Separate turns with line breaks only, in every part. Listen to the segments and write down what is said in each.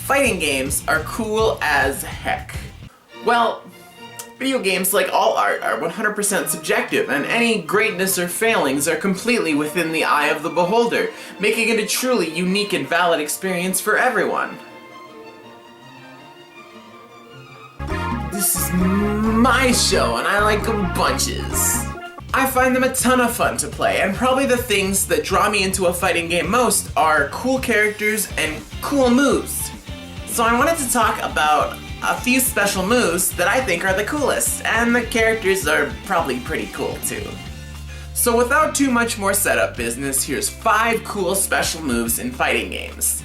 fighting games are cool as heck. Well, video games, like all art, are 100% subjective, and any greatness or failings are completely within the eye of the beholder, making it a truly unique and valid experience for everyone. This is my show, and I like them bunches. I find them a ton of fun to play, and probably the things that draw me into a fighting game most are cool characters and cool moves. So I wanted to talk about a few special moves that I think are the coolest, and the characters are probably pretty cool too. So without too much more setup business, here's 5 cool special moves in fighting games.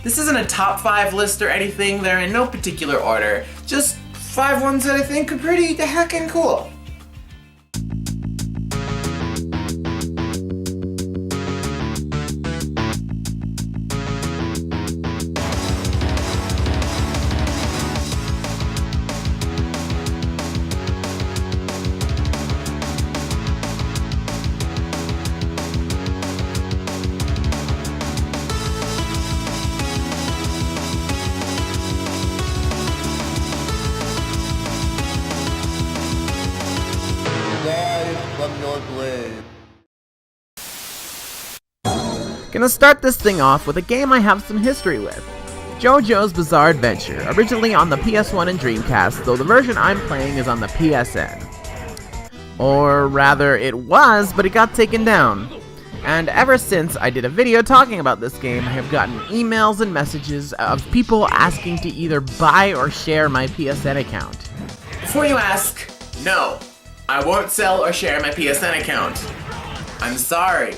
This isn't a top 5 list or anything, they're in no particular order, just 5 ones that I think are pretty heckin' cool.
Gonna start this thing off with a game I have some history with. JoJo's Bizarre Adventure, originally on the PS1 and Dreamcast, though the version I'm playing is on the PSN. Or rather, it was, but it got taken down. And ever since I did a video talking about this game, I have gotten emails and messages of people asking to either buy or share my PSN account.
Before you ask, no, I won't sell or share my PSN account. I'm sorry.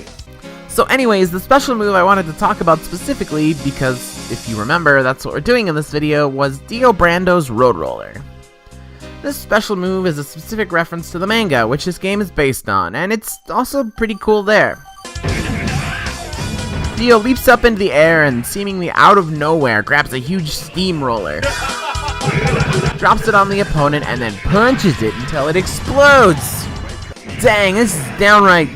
So anyways, the special move I wanted to talk about specifically, because if you remember, that's what we're doing in this video, was Dio Brando's Road Roller. This special move is a specific reference to the manga, which this game is based on, and it's also pretty cool there. Dio leaps up into the air and, seemingly out of nowhere, grabs a huge steamroller, drops it on the opponent, and then punches it until it explodes! Dang, this is downright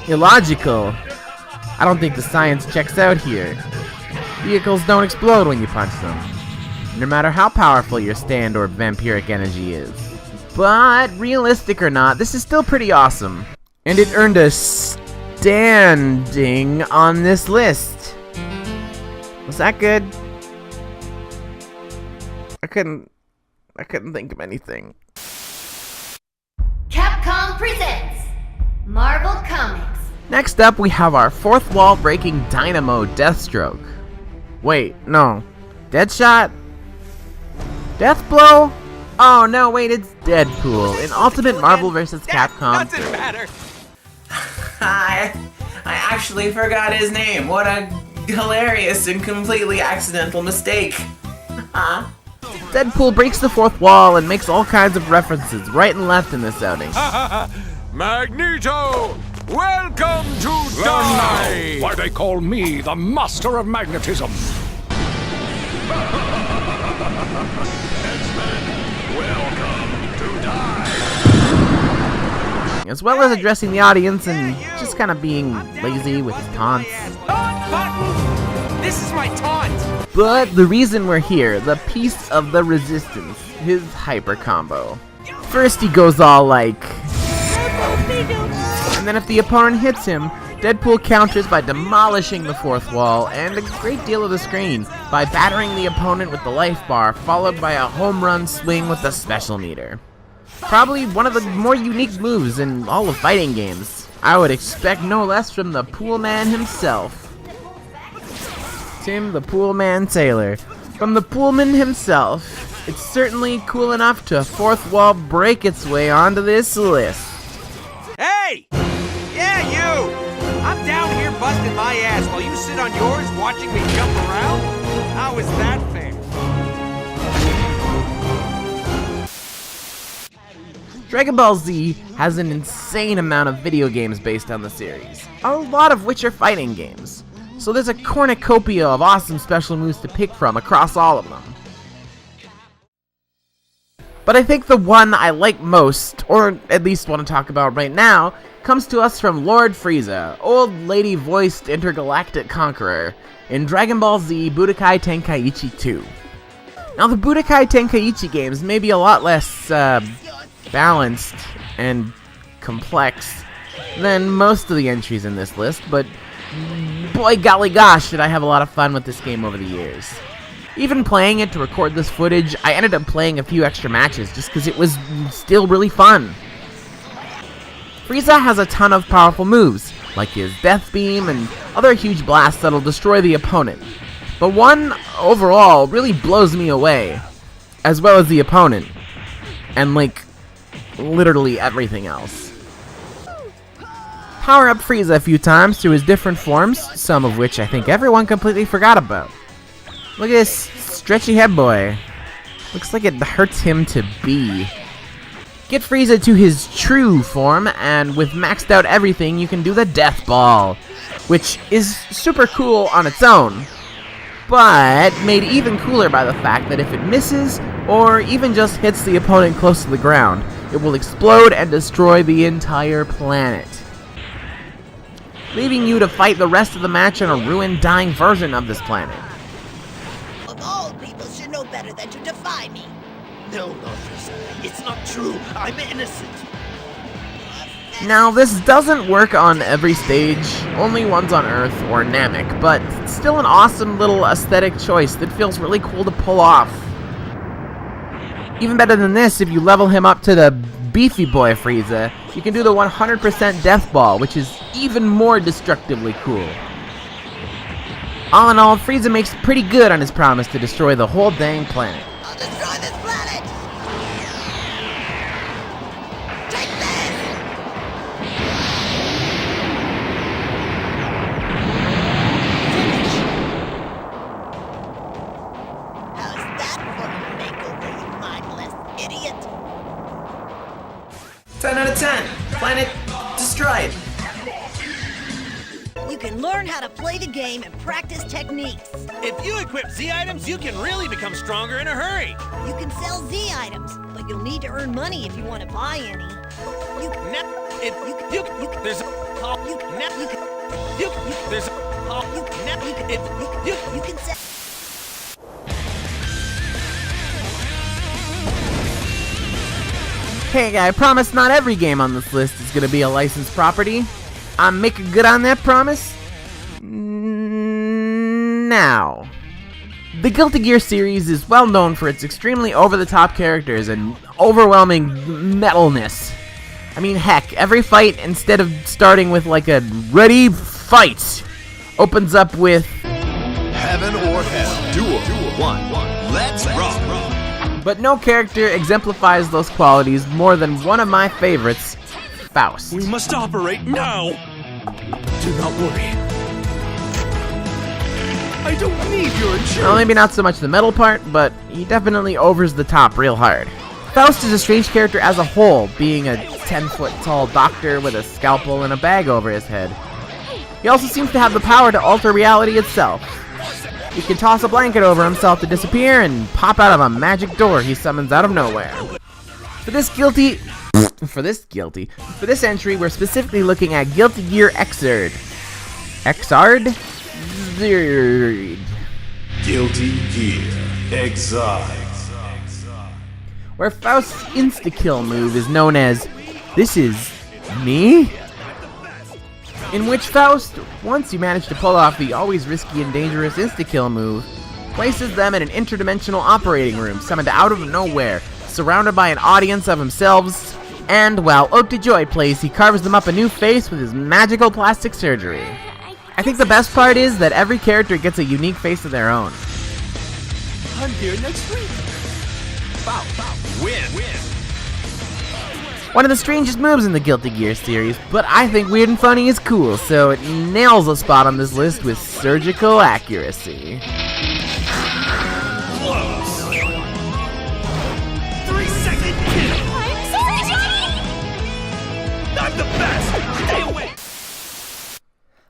illogical. I don't think the science checks out here. Vehicles don't explode when you punch them, no matter how powerful your stand or vampiric energy is. But realistic or not, this is still pretty awesome, and it earned a standing on this list. Was that good? I couldn't think of anything.
Capcom presents Marvel Comics.
Next up, we have our fourth wall breaking Dynamo Deathstroke. Wait, no. Deadshot? Deathblow? Oh no, wait, it's Deadpool in Ultimate Marvel vs. Capcom 3.
Doesn't matter.
I actually forgot his name. What a hilarious and completely accidental mistake.
Deadpool breaks the fourth wall and makes all kinds of references right and left in this outing.
Magneto! Welcome to die!
Why they call me the Master of Magnetism.
As well as addressing the audience and just kind of being lazy with his taunts.
Button! This is my taunt!
But the reason we're here, the Piece of the Resistance, his hyper combo. First he goes all like... And then if the opponent hits him, Deadpool counters by demolishing the fourth wall and a great deal of the screen by battering the opponent with the life bar, followed by a home run swing with the special meter. Probably one of the more unique moves in all of fighting games. I would expect no less from the Pool Man himself. Tim the Pool Man Taylor. From the Poolman himself, it's certainly cool enough to fourth wall break its way onto this list.
Hey! Yeah, you! I'm down here busting my ass while you sit on yours watching me jump around? How is that fair?
Dragon Ball Z has an insane amount of video games based on the series, a lot of which are fighting games. So there's a cornucopia of awesome special moves to pick from across all of them. But I think the one I like most, or at least want to talk about right now, comes to us from Lord Frieza, old lady-voiced intergalactic conqueror, in Dragon Ball Z Budokai Tenkaichi 2. Now, the Budokai Tenkaichi games may be a lot less balanced and complex than most of the entries in this list, but boy golly gosh did I have a lot of fun with this game over the years. Even playing it to record this footage, I ended up playing a few extra matches just because it was still really fun. Frieza has a ton of powerful moves, like his Death Beam and other huge blasts that'll destroy the opponent. But one, overall, really blows me away, as well as the opponent, and like, literally everything else. Power up Frieza a few times through his different forms, some of which I think everyone completely forgot about. Look at this stretchy head boy. Looks like it hurts him to be. Get Frieza to his true form, and with maxed out everything, you can do the Death Ball, which is super cool on its own, but made even cooler by the fact that if it misses, or even just hits the opponent close to the ground, it will explode and destroy the entire planet, leaving you to fight the rest of the match on a ruined, dying version of this planet.
Of all people should know better than to defy me.
No, officer, it's not true. I'm innocent.
Now, this doesn't work on every stage, only ones on Earth or Namek, but it's still an awesome little aesthetic choice that feels really cool to pull off. Even better than this, if you level him up to the Beefy Boy Frieza, you can do the 100% Death Ball, which is even more destructively cool. All in all, Frieza makes pretty good on his promise to destroy the whole dang planet.
I'll destroy this planet! Take this! Finish! How's that for a makeover, you mindless idiot?
10 out of 10. Planet destroyed.
You can learn how to play the game and practice techniques.
If you equip Z items, you can really become stronger in a hurry.
You can sell Z items, but you'll need to earn money if you want to buy any. You can
There's a
you can sell.
Hey, I promise not every game on this list is going to be a licensed property. I'm making good on that promise. Now, the Guilty Gear series is well known for its extremely over-the-top characters and overwhelming metalness. I mean, heck, every fight, instead of starting with like a ready fight, opens up with
Heaven or Hell. Duel 1. Let's rock.
But no character exemplifies those qualities more than one of my favorites, Faust.
We must operate now! Do not worry. I don't need your insurance!
Well, maybe not so much the metal part, but he definitely overs the top real hard. Faust is a strange character as a whole, being a 10-foot-tall doctor with a scalpel and a bag over his head. He also seems to have the power to alter reality itself. He can toss a blanket over himself to disappear and pop out of a magic door he summons out of nowhere. For this entry, we're specifically looking at Guilty Gear Xrd. Xrd?
Guilty Gear Xrd.
Where Faust's insta-kill move is known as, "This is me?" In which Faust, once you manage to pull off the always risky and dangerous insta-kill move, places them in an interdimensional operating room summoned out of nowhere, surrounded by an audience of themselves, and while Ode to Joy plays, he carves them up a new face with his magical plastic surgery. I think the best part is that every character gets a unique face of their own.
I'm here next week!
Win.
One of the strangest moves in the Guilty Gear series, but I think Weird and Funny is cool, so it nails a spot on this list with surgical accuracy.
Close.
3-second kill!
I'm sorry, Johnny!
I'm the best! Stay away!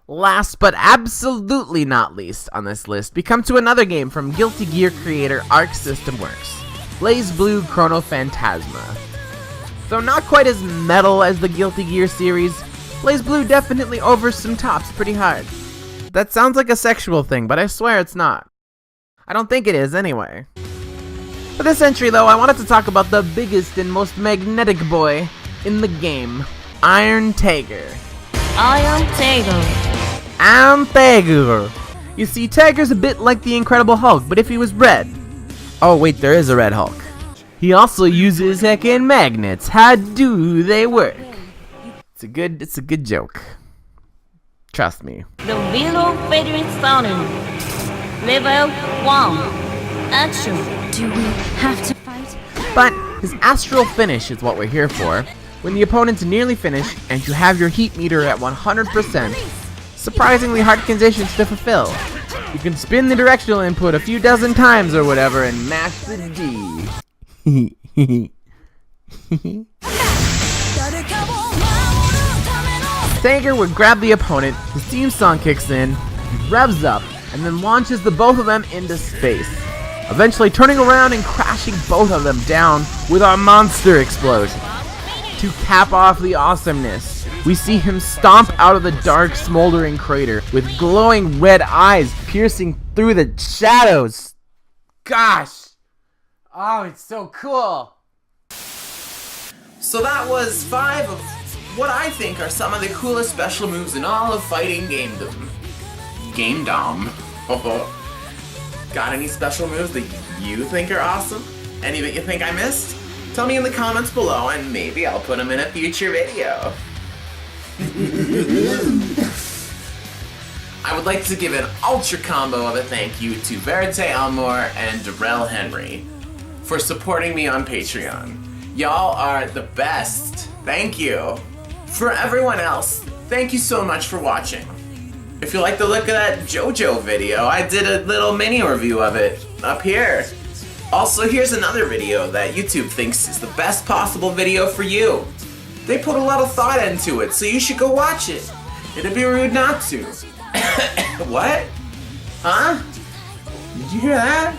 Last but absolutely not least on this list, we come to another game from Guilty Gear creator Arc System Works, BlazBlue Chrono Phantasma. Though not quite as metal as the Guilty Gear series, BlazBlue definitely overs some tops pretty hard. That sounds like a sexual thing, but I swear it's not. I don't think it is anyway. For this entry though, I wanted to talk about the biggest and most magnetic boy in the game, Iron Tiger.
Iron Tiger.
Iron Tiger. You see, Tiger's a bit like the Incredible Hulk, but if he was red. Oh wait, there is a Red Hulk. He also uses heckin' magnets. How do they work? It's a good joke. Trust me.
The Willow Feathering Stunner. Level 1. Action.
Do we have to fight?
But his astral finish is what we're here for. When the opponent's nearly finished and you have your heat meter at 100%, surprisingly hard conditions to fulfill. You can spin the directional input a few dozen times or whatever and mash the D. Tiger would grab the opponent, his theme song kicks in, he revs up, and then launches the both of them into space, eventually turning around and crashing both of them down with a monster explosion. To cap off the awesomeness, we see him stomp out of the dark, smoldering crater with glowing red eyes piercing through the shadows. Gosh! Oh, it's so cool!
So that was 5 of what I think are some of the coolest special moves in all of fighting gamedom. Gamedom. Got any special moves that you think are awesome? Any that you think I missed? Tell me in the comments below and maybe I'll put them in a future video. I would like to give an ultra combo of a thank you to Verite Elmore and Darrell Henry for supporting me on Patreon. Y'all are the best. Thank you. For everyone else, thank you so much for watching. If you like the look of that JoJo video, I did a little mini review of it up here. Also, here's another video that YouTube thinks is the best possible video for you. They put a lot of thought into it, so you should go watch it. It'd be rude not to. What? Huh? Did you hear that?